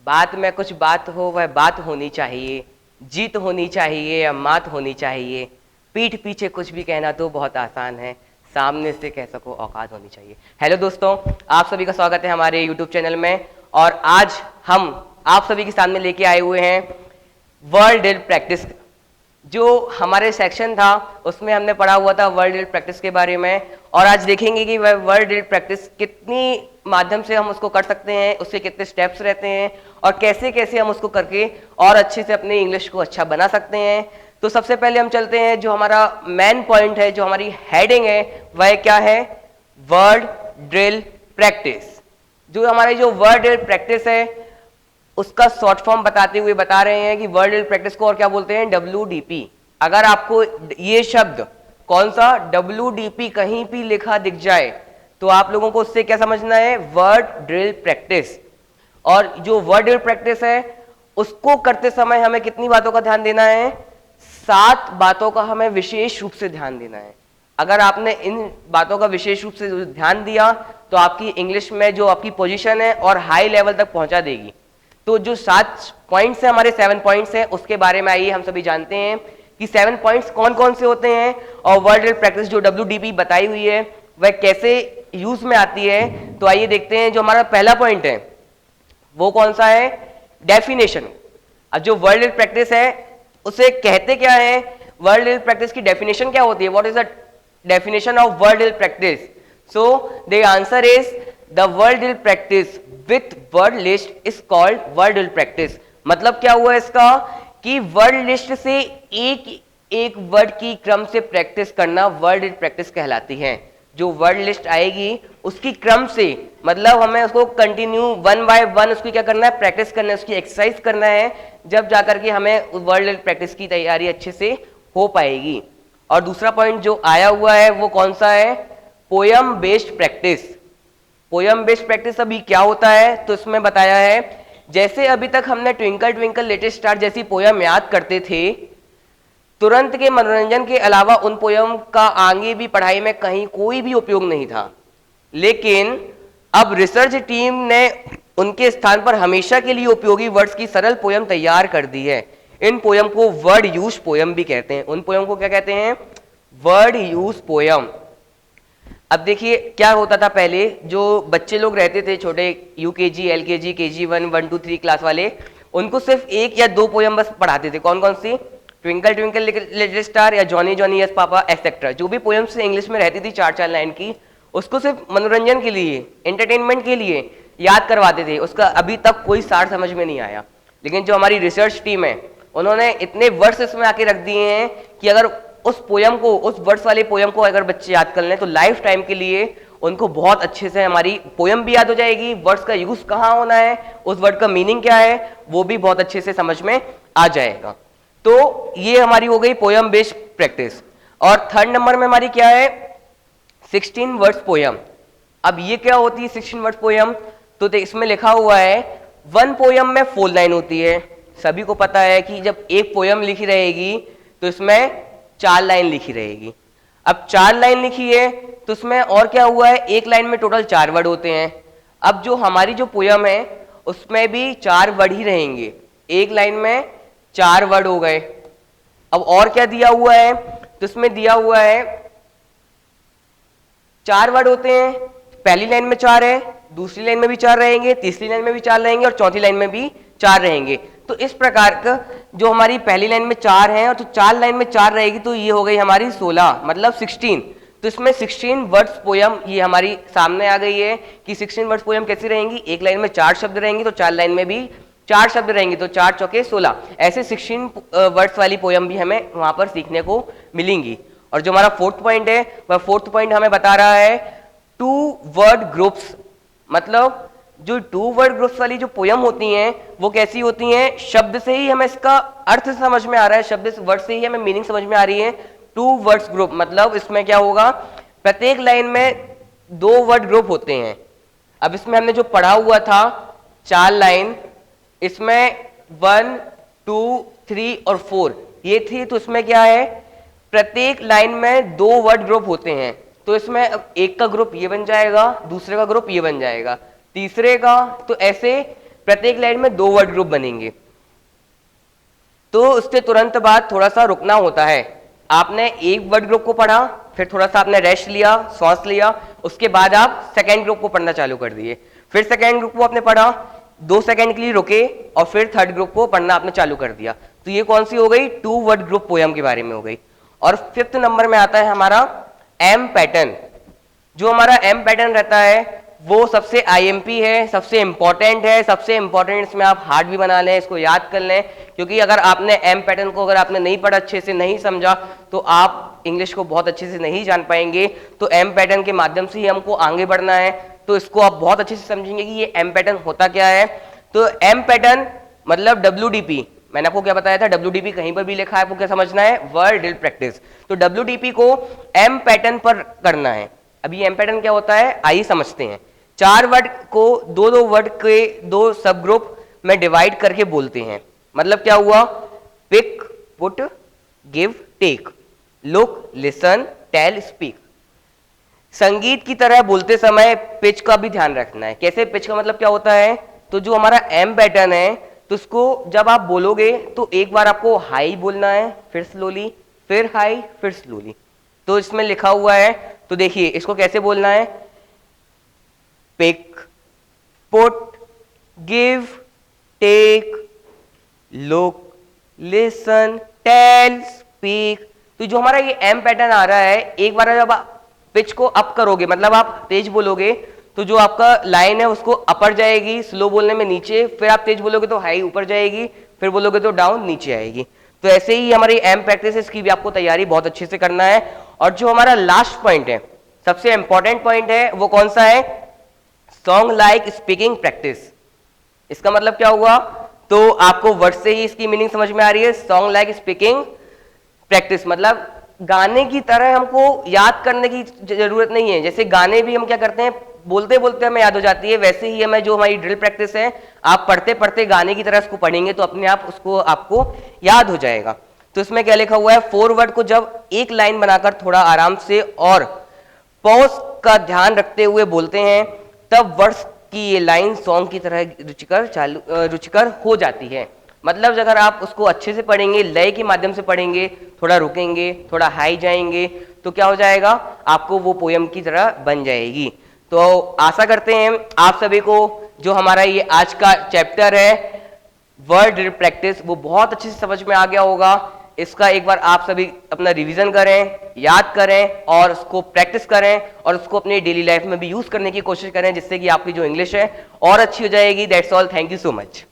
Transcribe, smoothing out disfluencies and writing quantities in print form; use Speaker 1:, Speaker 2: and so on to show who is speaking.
Speaker 1: बात में कुछ बात हो वह बात होनी चाहिए, जीत होनी चाहिए या मात होनी चाहिए, पीठ पीछे कुछ भी कहना तो बहुत आसान है, सामने से कह सको औकात होनी चाहिए। हेलो दोस्तों, आप सभी का स्वागत है हमारे यूट्यूब चैनल में। और आज हम आप सभी के सामने लेके आए हुए हैं वर्ल्ड ड्रिल प्रैक्टिस। जो हमारे सेक्शन था उसमें हमने पढ़ा हुआ था वर्ल्ड ड्रिल प्रैक्टिस के बारे में, और आज देखेंगे कि वह वर्ल्ड ड्रिल प्रैक्टिस कितनी माध्यम से हम उसको कर सकते हैं, उसके कितने स्टेप्स रहते हैं और कैसे कैसे हम उसको करके और अच्छे से अपने इंग्लिश को अच्छा बना सकते हैं। तो सबसे पहले हम चलते हैं, जो हमारा मेन पॉइंट है, जो हमारी हेडिंग है, वह क्या है? World drill practice. जो हमारी जो वर्ल्ड ड्रिल प्रैक्टिस है उसका शॉर्ट फॉर्म बताते हुए बता रहे हैं कि वर्ल्ड ड्रिल प्रैक्टिस को और क्या बोलते हैं? WDP। अगर आपको ये शब्द कौन सा WDP कहीं भी लिखा दिख जाए तो आप लोगों को उससे क्या समझना है? World drill practice. और जो वर्ल्ड ड्रिल प्रैक्टिस है उसको करते समय हमें कितनी बातों का ध्यान देना है? 7 बातों का हमें विशेष रूप से ध्यान देना है। अगर आपने इन बातों का विशेष रूप से ध्यान दिया तो आपकी इंग्लिश में जो आपकी पोजीशन है और हाई लेवल तक पहुंचा देगी। तो जो 7 पॉइंट्स हैं, हमारे 7 पॉइंट्स हैं, उसके बारे में आइए हम सभी जानते हैं कि 7 पॉइंट्स कौन कौन से होते हैं और वर्ल्ड ड्रिल प्रैक्टिस जो WDP बताई हुई है वह कैसे यूज में आती है। तो आइए देखते हैं। जो हमारा पहला पॉइंट है वो कौन सा है? डेफिनेशन। अब जो वर्ल्ड ड्रिल प्रैक्टिस है उसे कहते क्या है? वर्ल्ड ड्रिल प्रैक्टिस की डेफिनेशन क्या होती है? What is the definition of world drill practice? So the answer is the world drill practice with word list is called world drill practice. मतलब क्या हुआ इसका कि वर्ड लिस्ट से एक एक वर्ड की क्रम से प्रैक्टिस करना वर्ल्ड ड्रिल प्रैक्टिस कहलाती है। जो वर्ड लिस्ट आएगी उसकी क्रम से, मतलब हमें उसको कंटिन्यू 1 बाय 1 उसकी क्या करना है? प्रैक्टिस करना है, उसकी एक्सरसाइज करना है, जब जाकर के हमें वर्ल्ड ड्रिल प्रैक्टिस की तैयारी अच्छे से हो पाएगी। और दूसरा पॉइंट जो आया हुआ है वो कौन सा है? Poem based practice. Poem based practice अभी क्या होता है? तो इसमें बताया है, जैसे अभी तक हमने ट्विंकल ट्विंकल लिटिल स्टार जैसी पोयम याद करते थे, तुरंत के मनोरंजन के अलावा उन पोयम का आगे भी पढ़ाई में कहीं कोई भी उपयोग नहीं था। लेकिन अब रिसर्च टीम ने उनके स्थान पर हमेशा के लिए उपयोगी वर्ड्स की सरल पोयम तैयार कर दी है। इन पोयम को वर्ड यूज पोयम भी कहते हैं। उन पोयम को क्या कहते हैं? Word use poem. अब देखिए क्या होता था पहले, जो बच्चे लोग रहते थे छोटे, UKG, LKG, KG1, 1, 2, 3 क्लास वाले, उनको सिर्फ 1 या 2 पोयम बस पढ़ाते थे। कौन कौन सी? ट्विंकल ट्विंकल लिटिल स्टार या Johnny Johnny yes papa etcetera. जो भी पोयम्स इंग्लिश में रहती थी 4-4 लाइन की, उसको सिर्फ मनोरंजन के लिए, एंटरटेनमेंट के लिए याद करवाते थे। उसका अभी तक कोई सार समझ में नहीं आया। लेकिन जो हमारी रिसर्च टीम है उन्होंने इतने वर्ड्स इसमें आके रख दिए हैं कि अगर उस पोयम को, उस वर्ड्स वाले पोयम को अगर बच्चे याद कर लें तो लाइफ टाइम के लिए उनको बहुत अच्छे से हमारी पोयम भी याद हो जाएगी, वर्ड्स का यूज कहाँ होना है, उस वर्ड का मीनिंग क्या है, वो भी बहुत अच्छे से समझ में आ जाएगा। तो ये हमारी हो गई पोयम बेस्ड प्रैक्टिस। और थर्ड नंबर में हमारी क्या है? 16 वर्ड्स पोयम। अब ये क्या होती है 16 वर्ड्स पोयम? तो इसमें लिखा हुआ है 1 पोयम में 4 लाइन होती है। सभी को पता है कि जब एक पोयम लिखी रहेगी तो इसमें 4 लाइन लिखी रहेगी। अब 4 लाइन लिखी है तो उसमें और क्या हुआ है? एक लाइन में टोटल 4 वर्ड होते हैं। अब जो हमारी जो पोयम है उसमें भी 4 वर्ड ही रहेंगे। एक लाइन में 4 वर्ड हो गए। अब और क्या दिया हुआ है? तो इसमें दिया हुआ है 4 वर्ड होते हैं। पहली लाइन में 4 है, दूसरी लाइन में भी 4 रहेंगे, तीसरी लाइन में भी 4 रहेंगे और चौथी लाइन में भी 4 रहेंगे। तो इस प्रकार का जो हमारी पहली लाइन में 4 है और तो 4 लाइन में 4 रहेगी, तो ये हो गई हमारी 16, मतलब 16। तो इसमें 16 वर्ड्स पोयम ये हमारी सामने आ गई है कि 16 वर्ड्स पोयम कैसी रहेंगी? एक लाइन में 4 शब्द रहेंगी तो 4 लाइन में भी 4 शब्द रहेंगे, तो 4 चौके 16। ऐसे 16 वर्ड्स वाली पोयम भी हमें वहां पर सीखने को मिलेंगी। और जो हमारा 4th पॉइंट है वह 4th पॉइंट हमें बता रहा है 2 वर्ड ग्रुप्स। मतलब जो 2 वर्ड ग्रुप्स वाली जो पोयम होती हैं वो कैसी होती हैं? शब्द से ही हमें इसका अर्थ समझ में आ रहा है, शब्द वर्ड से ही हमें मीनिंग समझ में आ रही है। 2 वर्ड्स ग्रुप मतलब इसमें क्या होगा? प्रत्येक लाइन में 2 वर्ड ग्रुप होते हैं। अब इसमें हमने जो पढ़ा हुआ था 4 लाइन, इसमें 1, 2, 3 और 4 ये थी। तो इसमें क्या है? प्रत्येक लाइन में 2 वर्ड ग्रुप होते हैं। तो इसमें एक का ग्रुप ये बन जाएगा, दूसरे का ग्रुप ये बन जाएगा, तीसरे का, तो ऐसे प्रत्येक लाइन में 2 वर्ड ग्रुप बनेंगे। तो उसके तुरंत बाद थोड़ा सा रुकना होता है। आपने एक वर्ड ग्रुप को पढ़ा, फिर थोड़ा सा आपने रेस्ट लिया, सांस लिया, उसके बाद आप सेकेंड ग्रुप को पढ़ना चालू कर दिए। फिर सेकेंड ग्रुप को आपने पढ़ा, 2 सेकेंड के लिए रुके और फिर थर्ड ग्रुप को पढ़ना आपने चालू कर दिया। तो ये कौन सी हो गई? 2 वर्ड ग्रुप पोयम के बारे में हो गई। और 5th नंबर में आता है हमारा एम पैटर्न। जो हमारा एम पैटर्न रहता है वो सबसे आईएमपी है, सबसे इंपॉर्टेंट है, सबसे इंपॉर्टेंट। इसमें आप हार्ड भी बना लें, इसको याद कर लें, क्योंकि अगर आपने एम पैटर्न को अगर आपने नहीं पढ़ा, अच्छे से नहीं समझा, तो आप इंग्लिश को बहुत अच्छे से नहीं जान पाएंगे। तो एम पैटर्न के माध्यम से ही हमको आगे बढ़ना है। तो इसको आप बहुत अच्छे से समझेंगे कि ये एम पैटर्न होता क्या है। तो एम पैटर्न मतलब WDP, मैंने आपको क्या बताया था, WDP कहीं पर भी लिखा है, आपको क्या समझना है? Word drill practice. तो WDP को एम पैटर्न पर करना है। अभी एम पैटर्न क्या होता है आइए समझते हैं। 4 वर्ड को 2-2 वर्ड के 2 सब ग्रुप में डिवाइड करके बोलते हैं। मतलब क्या हुआ? Pick, put, give, take, look, listen, tell, speak. संगीत की तरह बोलते समय पिच का भी ध्यान रखना है। कैसे? पिच का मतलब क्या होता है? तो जो हमारा एम पैटर्न है, तो उसको जब आप बोलोगे तो एक बार आपको हाई बोलना है, फिर स्लोली, फिर हाई, फिर स्लोली। तो इसमें लिखा हुआ है, तो देखिए इसको कैसे बोलना है? Pick, put, give, take, look, listen, tell, speak. तो जो हमारा ये एम पैटर्न आ रहा है, एक बार जब आप पिच को अप करोगे, मतलब आप तेज बोलोगे, तो जो आपका लाइन है उसको अपर जाएगी, स्लो बोलने में नीचे, फिर आप तेज बोलोगे तो हाई ऊपर जाएगी, फिर बोलोगे तो डाउन नीचे आएगी। तो ऐसे ही हमारी एम प्रैक्टिस है, इसकी भी आपको तैयारी बहुत अच्छे से करना है। और जो हमारा लास्ट पॉइंट है, सबसे इंपॉर्टेंट पॉइंट है, वो कौन सा है? Song like speaking practice. इसका मतलब क्या हुआ? तो आपको वर्ड से ही इसकी मीनिंग समझ में आ रही है। सॉन्ग लाइक स्पीकिंग प्रैक्टिस मतलब गाने की तरह हमको याद करने की जरूरत नहीं है। जैसे गाने भी हम क्या करते हैं, बोलते बोलते हमें याद हो जाती है, वैसे ही हमें जो हमारी ड्रिल प्रैक्टिस है, आप पढ़ते पढ़ते गाने की तरह उसको पढ़ेंगे तो अपने आप उसको आपको याद हो जाएगा। तो इसमें क्या लिखा हुआ है? 4 वर्ड को जब एक लाइन बनाकर थोड़ा आराम से और पॉज का ध्यान रखते हुए बोलते हैं, तब वर्ड्स की ये लाइन सॉन्ग की तरह रुचिकर हो जाती है। मतलब अगर आप उसको अच्छे से पढ़ेंगे, लय के माध्यम से पढ़ेंगे, थोड़ा रुकेंगे, थोड़ा हाई जाएंगे, तो क्या हो जाएगा? आपको वो पोयम की तरह बन जाएगी। तो आशा करते हैं आप सभी को जो हमारा ये आज का चैप्टर है वर्ड ड्रिल प्रैक्टिस, वो बहुत अच्छे से समझ में आ गया होगा। इसका एक बार आप सभी अपना रिवीजन करें, याद करें और उसको प्रैक्टिस करें और उसको अपनी डेली लाइफ में भी यूज करने की कोशिश करें, जिससे कि आपकी जो इंग्लिश है और अच्छी हो जाएगी। That's all, thank you so much.